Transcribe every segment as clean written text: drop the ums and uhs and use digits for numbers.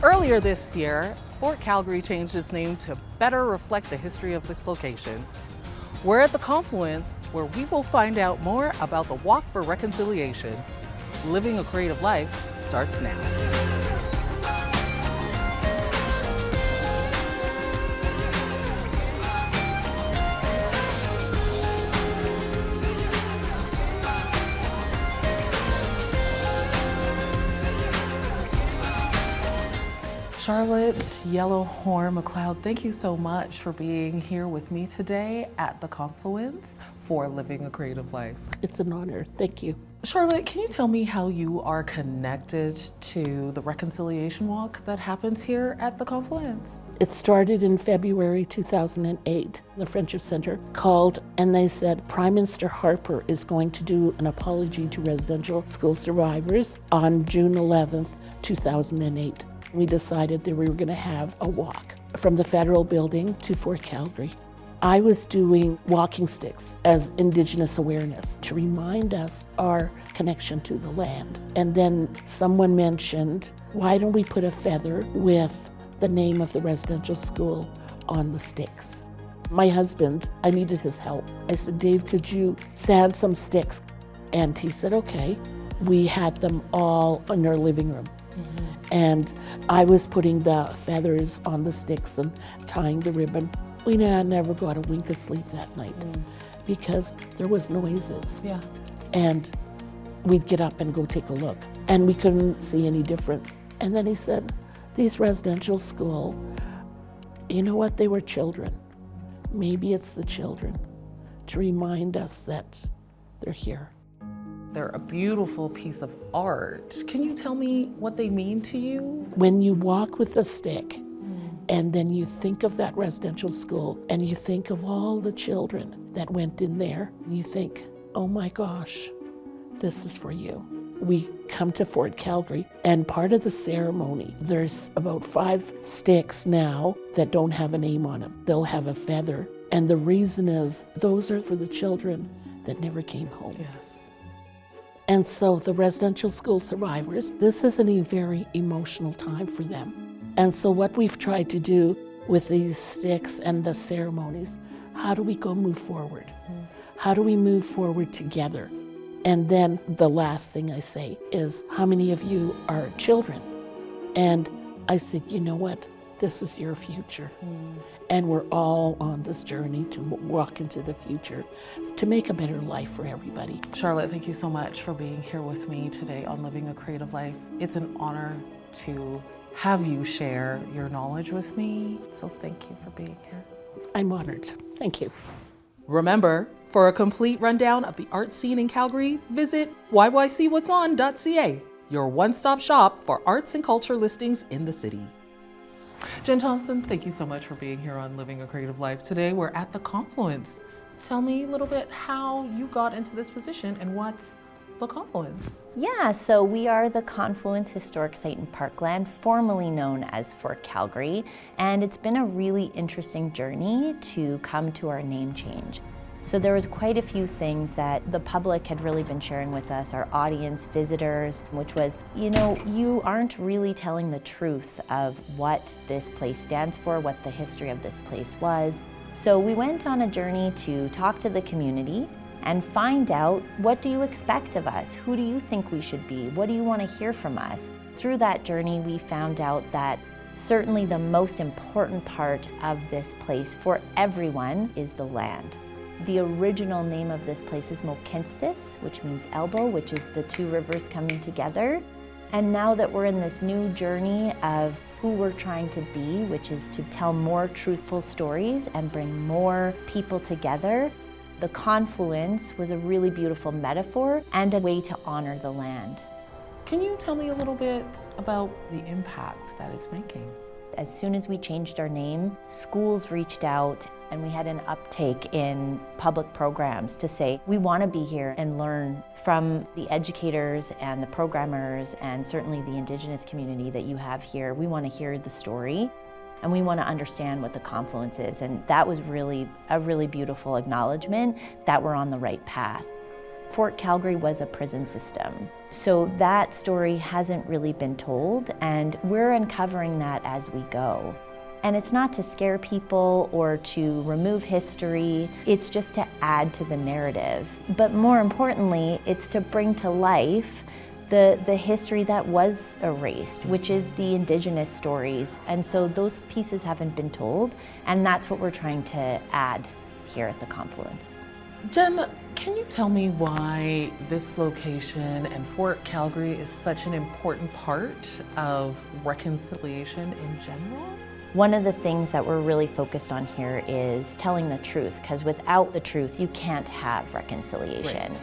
Earlier this year, Fort Calgary changed its name to better reflect the history of this location. We're at the confluence where we will find out more about the Walk for Reconciliation. Living a Creative Life starts now. Charlotte Yellowhorn McLeod, thank you so much for being here with me today at the Confluence for Living a Creative Life. It's an honor. Thank you. Charlotte, can you tell me how you are connected to the Reconciliation Walk that happens here at the Confluence? It started in February 2008. The Friendship Center called and they said Prime Minister Harper is going to do an apology to residential school survivors on June 11th, 2008. We decided that we were going to have a walk from the federal building to Fort Calgary. I was doing walking sticks as Indigenous awareness to remind us our connection to the land. And then someone mentioned, why don't we put a feather with the name of the residential school on the sticks? My husband, I needed his help. I said, Dave, could you sand some sticks? And he said, okay. We had them all in our living room. And I was putting the feathers on the sticks and tying the ribbon. We never got a wink of sleep that night because there was noises. Yeah. And we'd get up and go take a look. And we couldn't see any difference. And then he said, these residential school, you know what, they were children. Maybe it's the children to remind us that they're here. They're a beautiful piece of art. Can you tell me what they mean to you? When you walk with a stick and then you think of that residential school and you think of all the children that went in there, you think, oh my gosh, this is for you. We come to Fort Calgary and part of the ceremony, there's about 5 sticks now that don't have a name on them. They'll have a feather. And the reason is those are for the children that never came home. Yes. And so the residential school survivors, this is a very emotional time for them. And so what we've tried to do with these sticks and the ceremonies, how do we go move forward? How do we move forward together? And then the last thing I say is, how many of you are children? And I said, you know what? This is your future. And we're all on this journey to walk into the future, to make a better life for everybody. Charlotte, thank you so much for being here with me today on Living a Creative Life. It's an honor to have you share your knowledge with me. So thank you for being here. I'm honored. Thank you. Remember, for a complete rundown of the art scene in Calgary, visit yycwhatson.ca, your one-stop shop for arts and culture listings in the city. Jen Thompson, thank you so much for being here on Living a Creative Life. Today we're at the Confluence. Tell me a little bit how you got into this position and what's the Confluence? Yeah, so we are the Confluence Historic Site in Parkland, formerly known as Fort Calgary, and it's been a really interesting journey to come to our name change. So there was quite a few things that the public had really been sharing with us, our audience, visitors, which was, you aren't really telling the truth of what this place stands for, what the history of this place was. So we went on a journey to talk to the community and find out, what do you expect of us? Who do you think we should be? What do you want to hear from us? Through that journey, we found out that certainly the most important part of this place for everyone is the land. The original name of this place is Mohkinstsis, which means elbow, which is the 2 rivers coming together. And now that we're in this new journey of who we're trying to be, which is to tell more truthful stories and bring more people together, the confluence was a really beautiful metaphor and a way to honor the land. Can you tell me a little bit about the impact that it's making? As soon as we changed our name, schools reached out and we had an uptake in public programs to say, we want to be here and learn from the educators and the programmers and certainly the Indigenous community that you have here. We want to hear the story and we want to understand what the confluence is. And that was really a really beautiful acknowledgement that we're on the right path. Fort Calgary was a prison system. So that story hasn't really been told, and we're uncovering that as we go. And it's not to scare people or to remove history, it's just to add to the narrative. But more importantly, it's to bring to life the history that was erased, which is the Indigenous stories. And so those pieces haven't been told, and that's what we're trying to add here at the Confluence. Jem, can you tell me why this location and Fort Calgary is such an important part of reconciliation in general? One of the things that we're really focused on here is telling the truth, because without the truth, you can't have reconciliation. Right.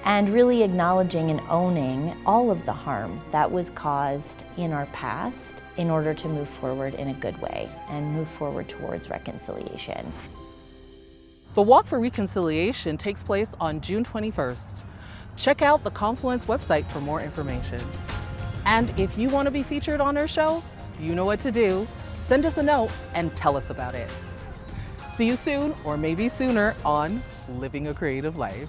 And really acknowledging and owning all of the harm that was caused in our past in order to move forward in a good way and move forward towards reconciliation. The Walk for Reconciliation takes place on June 21st. Check out the Confluence website for more information. And if you want to be featured on our show, you know what to do. Send us a note and tell us about it. See you soon, or maybe sooner, on Living a Creative Life.